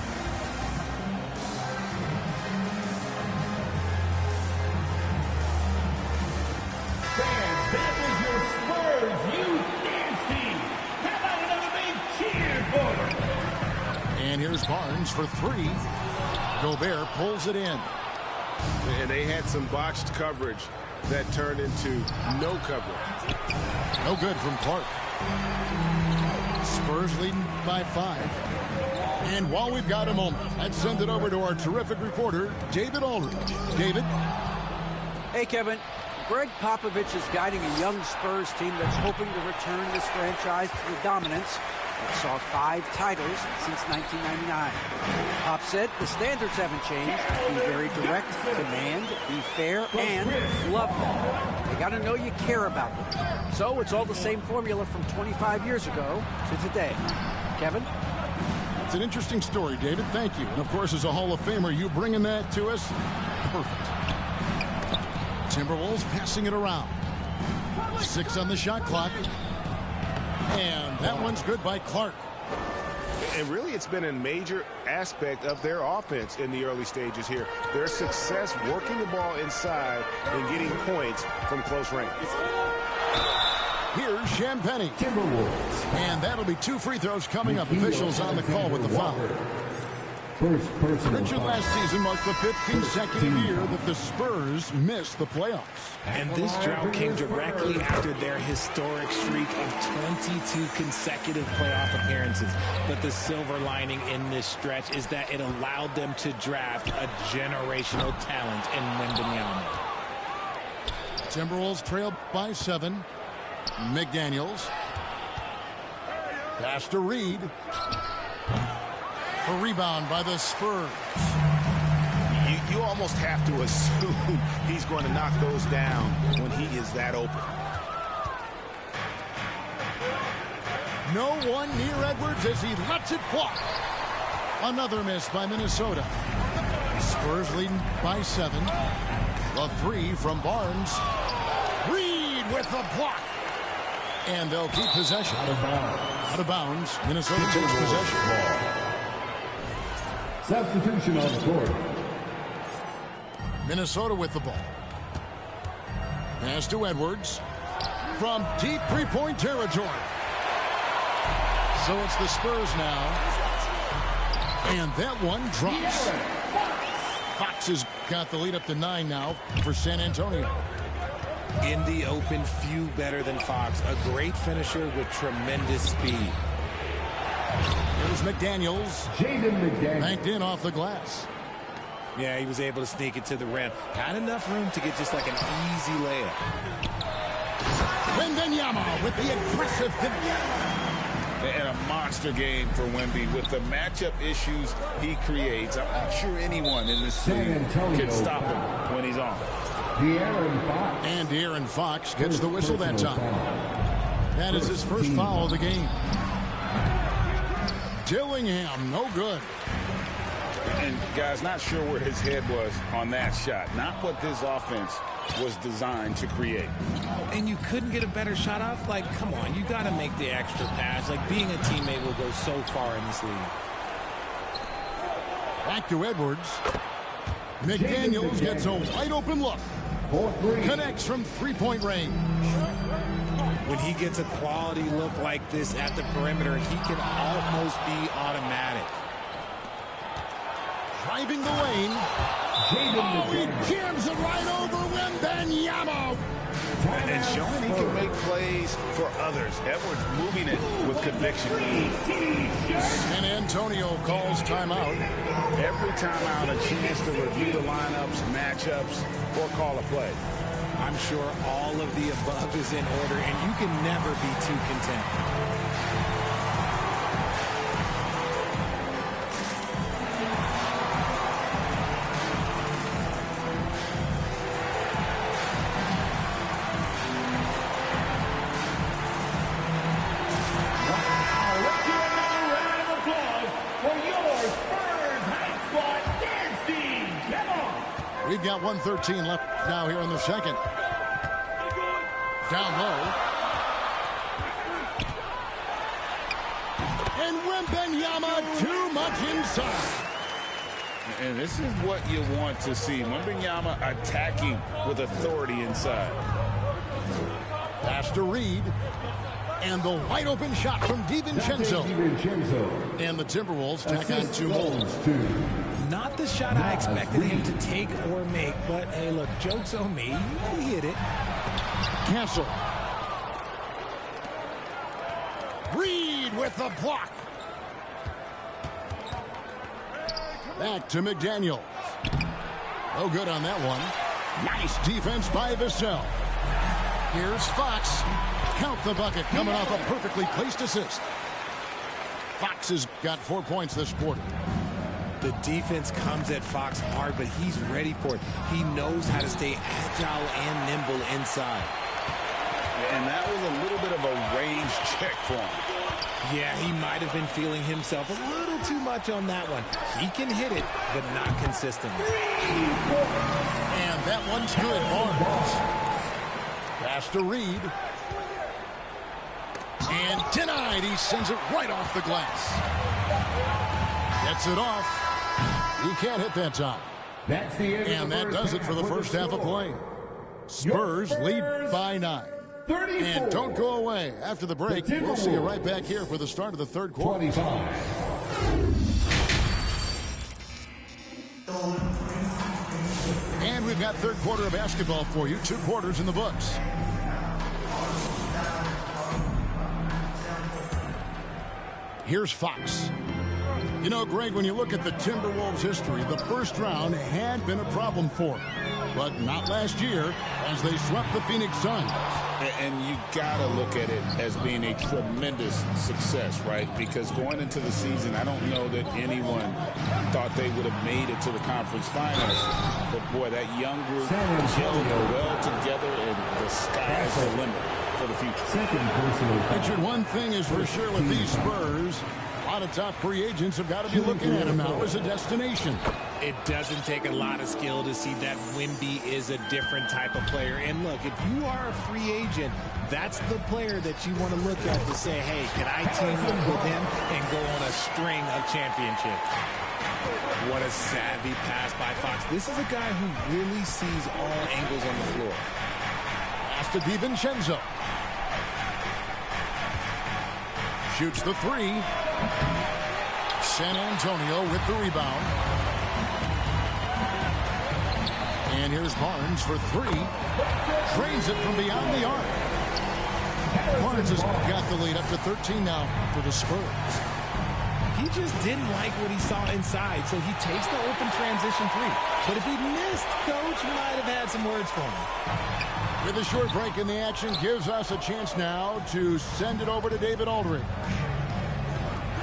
And here's Barnes for 3. Gobert pulls it in. And they had some botched coverage that turned into no coverage. No good from Clark. Spurs leading by 5. And while we've got a moment, let's send it over to our terrific reporter, David Aldridge. David? Hey, Kevin. Greg Popovich is guiding a young Spurs team that's hoping to return this franchise to the dominance that saw 5 titles since 1999. Pop said the standards haven't changed. Be very direct, demand, be fair, and love them. They got to know you care about them. So it's all the same formula from 25 years ago to today. Kevin? It's an interesting story, David. Thank you. And, of course, as a Hall of Famer, you bringing that to us? Perfect. Timberwolves passing it around. 6 on the shot clock. And that one's good by Clark. And really, it's been a major aspect of their offense in the early stages here. Their success working the ball inside and getting points from close range. Here's Champagnie. Timberwolves. And that'll be 2 free throws coming up. Officials on the call with the foul. Richard, last season marked the 5th consecutive year that the Spurs missed the playoffs. And this drought came directly after their historic streak of 22 consecutive playoff appearances. But the silver lining in this stretch is that it allowed them to draft a generational talent in Wembanyama. Timberwolves trail by 7. McDaniels. Pass to Reed. A rebound by the Spurs. You almost have to assume he's going to knock those down when he is that open. No one near Edwards as he lets it fly. Another miss by Minnesota. Spurs leading by 7. The 3 from Barnes. Reed with the block. And they'll keep possession. Out of bounds. Minnesota takes possession. Substitution on the court. Minnesota with the ball. Pass to Edwards. From deep three-point territory. So it's the Spurs now. And that one drops. Fox has got the lead up to 9 now for San Antonio. In the open, few better than Fox. A great finisher with tremendous speed. Here's McDaniels. Banked in off the glass. Yeah, he was able to sneak it to the rim. Had enough room to get just like an easy layup. Wembanyama with the aggressive finish. They had a monster game for Wemby with the matchup issues he creates. I'm not sure anyone in this league can stop him when he's on. And De'Aaron Fox gets the whistle that time. That is his first foul of the game. Dillingham, no good. And guys, not sure where his head was on that shot. Not what this offense was designed to create. And you couldn't get a better shot off? Like, come on, you got to make the extra pass. Like, being a teammate will go so far in this league. Back to Edwards. McDaniels gets a wide open look. Connects from three-point range. When he gets a quality look like this at the perimeter, he can almost be automatic. Driving the lane. Oh, he jams it right over Wembanyama. And showing he can make plays for others. Edwards moving it with conviction. And Antonio calls timeout. Every timeout, a chance to review the lineups, matchups, or call a play. I'm sure all of the above is in order, and you can never be too content. We've got 1:13 left now here in the second. Down low. And Wembanyama too much inside. And this is what you want to see. Wembanyama attacking with authority inside. Pass to Reed. And the wide open shot from DiVincenzo. And the Timberwolves tack on 2 more. Not the shot I expected him to take or make, but hey, look, joke's on me. He hit it. Castle. Reed with the block. Back to McDaniels. No good on that one. Nice defense by Vassell. Here's Fox. Count the bucket coming off a perfectly placed assist. Fox has got 4 points this quarter. The defense comes at Fox hard, but he's ready for it. He knows how to stay agile and nimble inside. And that was a little bit of a range check for him. Yeah, he might have been feeling himself a little too much on that one. He can hit it, but not consistently. And that one's good. Barnes. Pass to Reed. And denied. He sends it right off the glass. Gets it off. He can't hit that time. And that does it for the first half of play. Spurs lead by 9. And don't go away. After the break, we'll see you right back here for the start of the third quarter. And we've got third quarter of basketball for you. 2 quarters in the books. Here's Fox. You know, Greg, when you look at the Timberwolves' history, the first round had been a problem for them. But not last year, as they swept the Phoenix Suns. And you got to look at it as being a tremendous success, right? Because going into the season, I don't know that anyone thought they would have made it to the conference finals. But, boy, that young group gelled well together, and the sky's the limit for the future. Richard, one thing is for sure with these Spurs, a lot of top free agents have got to be looking at him now as a destination. It doesn't take a lot of skill to see that Wemby is a different type of player. And look, if you are a free agent, that's the player that you want to look at to say, hey, can I team up with him and go on a string of championships? What a savvy pass by Fox. This is a guy who really sees all angles on the floor. Pass to DiVincenzo. Shoots the 3. San Antonio with the rebound. And here's Barnes for 3. Drains it from beyond the arc. Barnes has got the lead up to 13 now for the Spurs. He just didn't like what he saw inside, so he takes the open transition 3. But if he missed, Coach might have had some words for him. With a short break in the action, gives us a chance now to send it over to David Aldridge.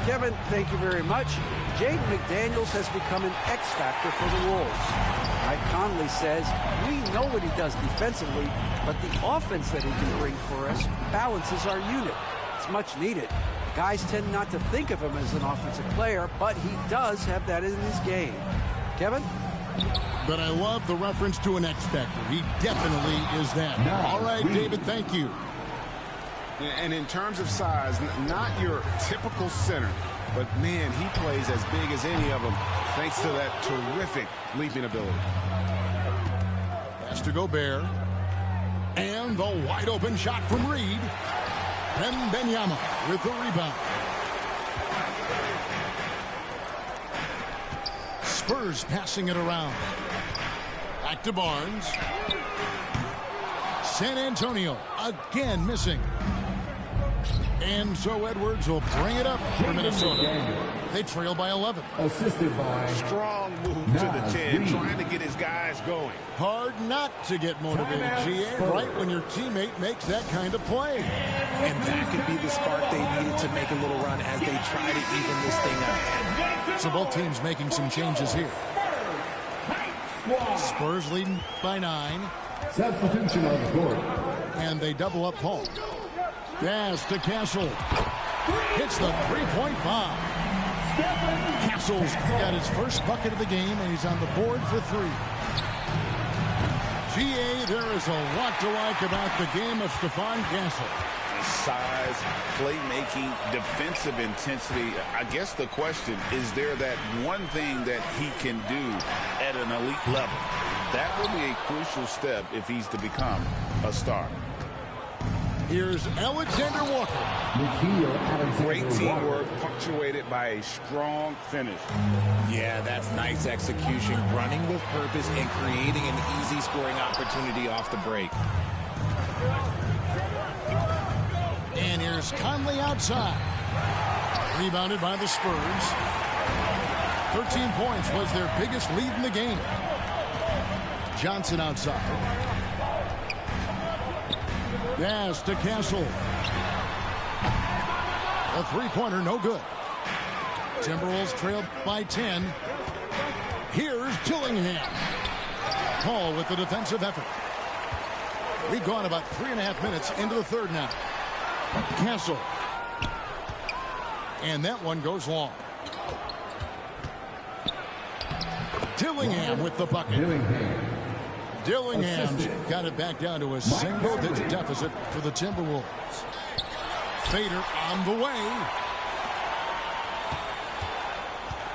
Kevin, thank you very much. Jaden McDaniels has become an X factor for the Wolves. Mike Conley says, we know what he does defensively, but the offense that he can bring for us balances our unit. It's much needed. Guys tend not to think of him as an offensive player, but he does have that in his game. Kevin? But I love the reference to an X Factor. He definitely is that. All right, David, thank you. And in terms of size, not your typical center, but man, he plays as big as any of them thanks to that terrific leaping ability. Pass to Gobert. And the wide open shot from Reed. Wembanyama with the rebound. Spurs passing it around. Back to Barnes. San Antonio again missing. And so Edwards will bring it up for Minnesota. They trail by 11. Assisted by Strong move to the 10, trying to get his guys going. Hard not to get motivated, GA, right when your teammate makes that kind of play. And that could be the spark they needed to make a little run as they try to even this thing up. So both teams making some changes here. Spurs leading by 9. Substitution on the court. And they double up Paul. Pass to Castle. Hits the three-point bomb. Castle's got his first bucket of the game, and he's on the board for 3. GA, there is a lot to like about the game of Stephon Castle. Size, playmaking, defensive intensity. I guess the question, is there that one thing that he can do at an elite level? That will be a crucial step if he's to become a star. Here's Alexander Walker. Great teamwork punctuated by a strong finish. Yeah, that's nice execution, running with purpose and creating an easy scoring opportunity off the break. And here's Conley outside. Rebounded by the Spurs. 13 points was their biggest lead in the game. Johnson outside. Pass to Castle. A three-pointer, no good. Timberwolves trail by 10. Here's Dillingham. Paul with the defensive effort. We've gone about 3.5 minutes into the third now. Castle. And that one goes long. Dillingham with the bucket. Dillingham's got it back down to a single-digit deficit for the Timberwolves. Fader on the way.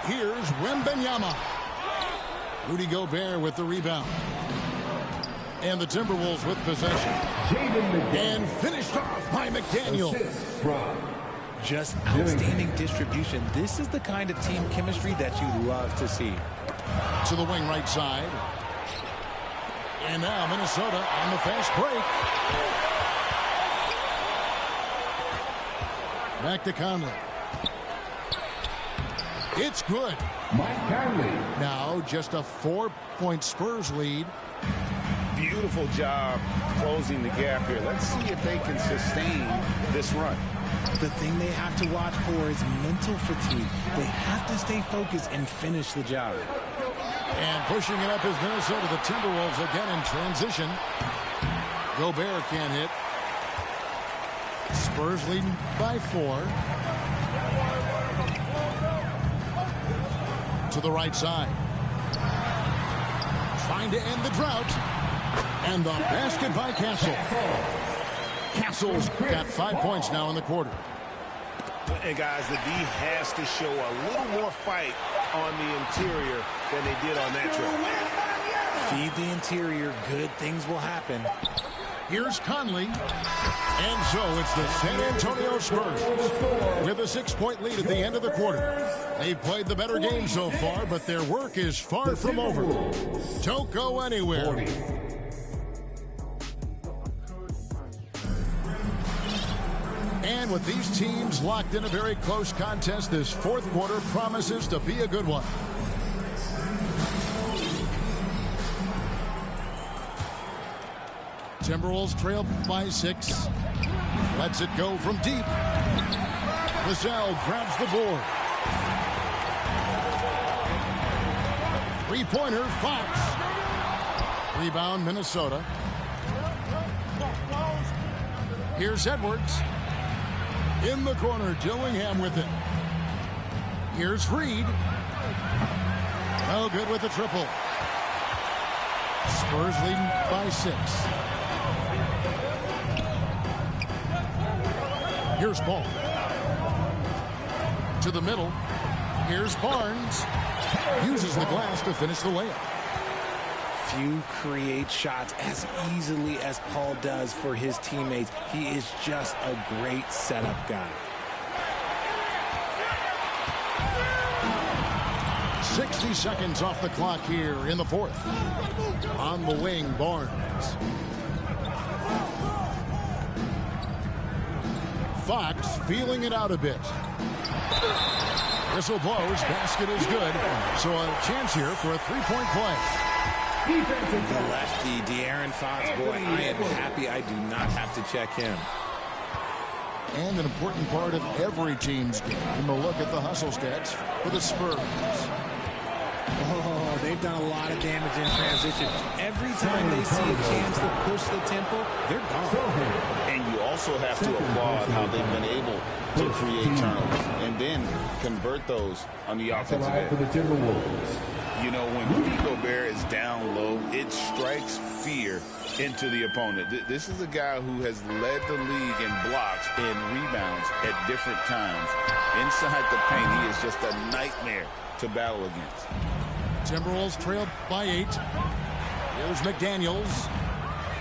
Here's Wembanyama. Rudy Gobert with the rebound. And the Timberwolves with possession. And finished off by McDaniel. Just outstanding distribution. This is the kind of team chemistry that you love to see. To the wing right side. And now Minnesota on the fast break. Back to Conley. It's good. Mike Conley. Now just a 4-point Spurs lead. Beautiful job closing the gap here. Let's see if they can sustain this run. The thing they have to watch for is mental fatigue. They have to stay focused and finish the job. And pushing it up is Minnesota. The Timberwolves again in transition. Gobert can't hit. Spurs leading by 4. To the right side. Trying to end the drought. And the basket by Castle. Castle's got 5 points now in the quarter. And guys, the D has to show a little more fight on the interior than they did on that trip. Feed the interior, good things will happen. Here's Conley. And so it's the San Antonio Spurs with a 6-point lead at the end of the quarter. They've played the better game so far, but their work is far from over. Don't go anywhere. And with these teams locked in a very close contest, this fourth quarter promises to be a good one. Timberwolves trail by 6. Lets it go from deep. Vassell grabs the board. Three-pointer, Fox. Rebound, Minnesota. Here's Edwards. In the corner, Dillingham with it. Here's Reed. No good with the triple. Spurs leading by 6. Here's Ball. To the middle. Here's Barnes. Uses the glass to finish the layup. Few create shots as easily as Paul does for his teammates. He is just a great setup guy. 60 seconds off the clock here in the fourth. On the wing, Barnes. Fox feeling it out a bit. Whistle blows. Basket is good. So a chance here for a three-point play. The lefty, De'Aaron Fox, boy, I am happy I do not have to check him. And an important part of every team's game. A look at the hustle stats for the Spurs. Oh, they've done a lot of damage in transition. Every time they see a chance to push the tempo, they're gone. And you also have to applaud how they've been able to create turnovers and then convert those on the offensive end. You know, when Rudy Gobert is down low, it strikes fear into the opponent. This is a guy who has led the league in blocks and rebounds at different times. Inside the paint, he is just a nightmare to battle against. Timberwolves trailed by 8. Here's McDaniels.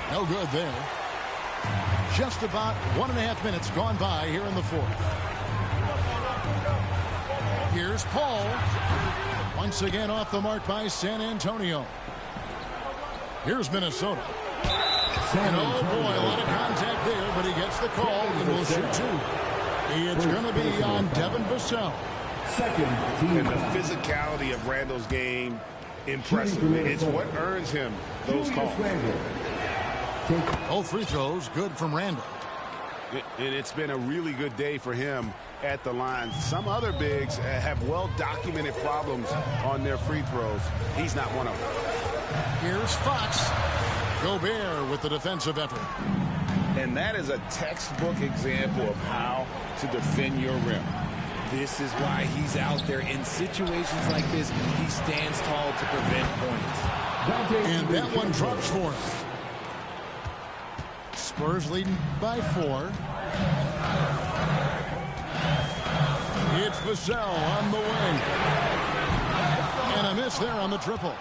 No good there. Just about 1.5 minutes gone by here in the fourth. Here's Paul. Once again off the mark by San Antonio. Here's Minnesota. And oh boy, a lot of contact there, but he gets the call and will shoot 2. It's going to be on Devin Vassell. And the physicality of Randall's game, impressive. It's what earns him those calls. Both free throws good from Randall. And it's been a really good day for him at the line. Some other bigs have well-documented problems on their free throws. He's not one of them. Here's Fox. Gobert with the defensive effort. And that is a textbook example of how to defend your rim. This is why he's out there in situations like this. He stands tall to prevent points. And that one drops for him. Spurs leading by 4. It's Vassell on the wing. And a miss there on the triple.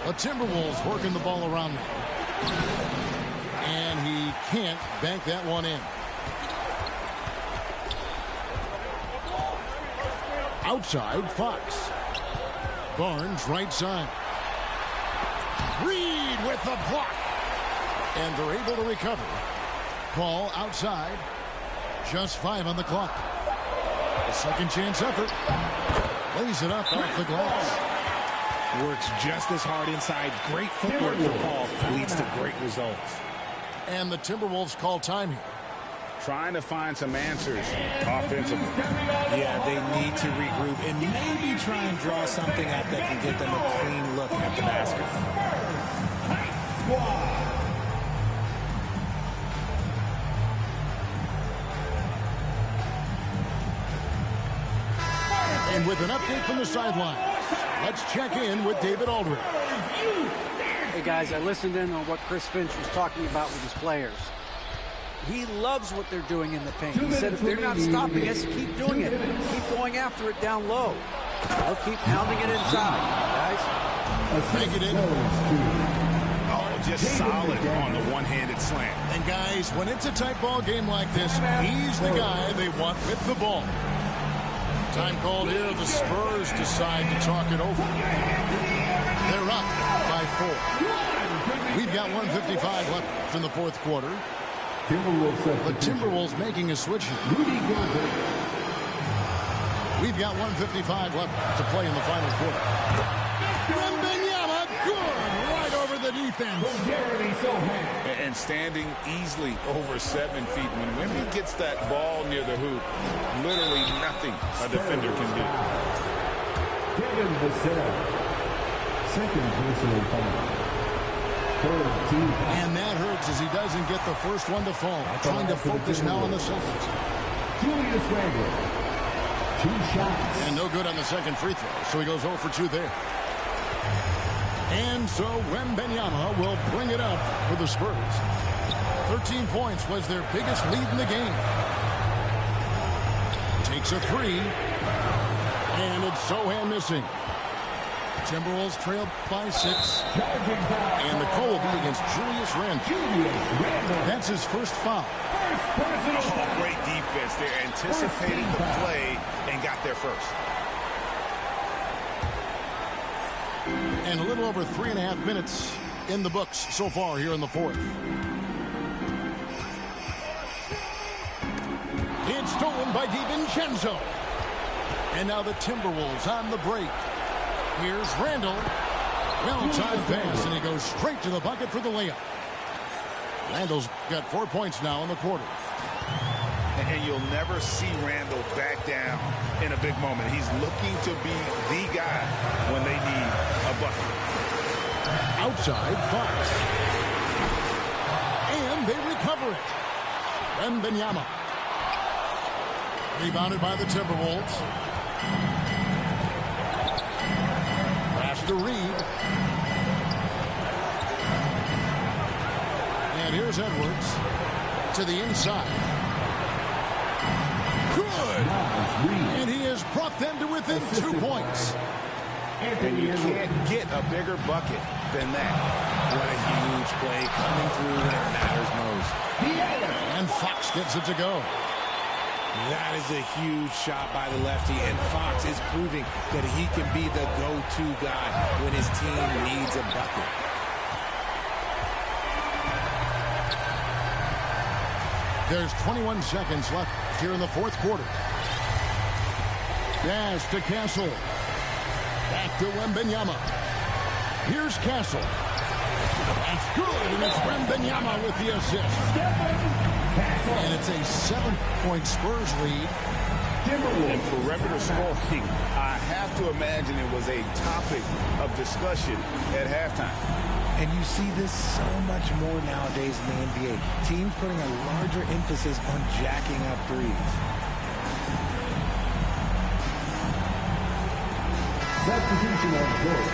The Timberwolves working the ball around now. And he can't bank that one in. Outside, Fox. Barnes, right side. Reed with the block. And they're able to recover. Paul outside. Just 5 on the clock. A second chance effort. Lays it up off the glass. Works just as hard inside. Great footwork for Paul. Leads to great results. And the Timberwolves call time here. Trying to find some answers offensively. Yeah, they need to regroup and maybe try and draw something up that can get them a clean look at the basket. And with an update from the sideline, let's check in with David Aldridge. Hey, guys, I listened in on what Chris Finch was talking about with his players. He loves what they're doing in the paint. He said if they're not stopping us, keep doing it. Keep going after it down low. They'll keep pounding it inside, guys. Make it in. Oh, just solid on the one-handed slam. And, guys, when it's a tight ball game like this, he's the guy they want with the ball. Time called here. The Spurs decide to talk it over. They're up by 4. We've got 1:55 left in the fourth quarter. The Timberwolves making a switch here. We've got 1:55 left to play in the final quarter. Wembanyama, good, right over the defense. And standing easily over 7 feet. When he gets that ball near the hoop, literally nothing a defender can do. Second personal foul. Third team. And that hurts as he doesn't get the first one to fall. Trying to focus now on the second. Julius Randle. 2 shots. And no good on the second free throw, so he goes 0 for 2 there. And so Wembanyama will bring it up for the Spurs. 13 points was their biggest lead in the game. Takes a 3. And it's Sohan missing. Timberwolves trail by 6. And the call will be against Julius Randle. That's his first foul. Oh, great defense. They're anticipating the play and got there first. And a little over 3.5 minutes in the books so far here in the fourth. It's stolen by DiVincenzo. And now the Timberwolves on the break. Here's Randle. Well-timed pass, and he goes straight to the bucket for the layup. Randle's got 4 points now in the quarter. And you'll never see Randle back down in a big moment. He's looking to be the guy when they need a bucket. Outside, Fox. And they recover it. Wembanyama. Rebounded by the Timberwolves. Pass to Reed. And here's Edwards to the inside. Good. And he has brought them to within 2 points. And you can't get a bigger bucket than that. What a huge play coming through when it matters most. And Fox gets it to go. That is a huge shot by the lefty, and Fox is proving that he can be the go-to guy when his team needs a bucket. There's 21 seconds left here in the fourth quarter. Dash to Castle. Back to Wembanyama. Here's Castle. That's good, and it's Wembanyama with the assist. And it's a 7-point Spurs lead. And perimeter scoring, I have to imagine it was a topic of discussion at halftime. And you see this so much more nowadays in the NBA. Teams putting a larger emphasis on jacking up threes. Substitution on court.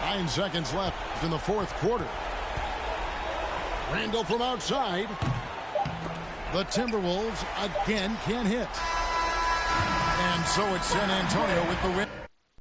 9 seconds left in the fourth quarter. Randle from outside. The Timberwolves again can't hit. And so it's San Antonio with the win.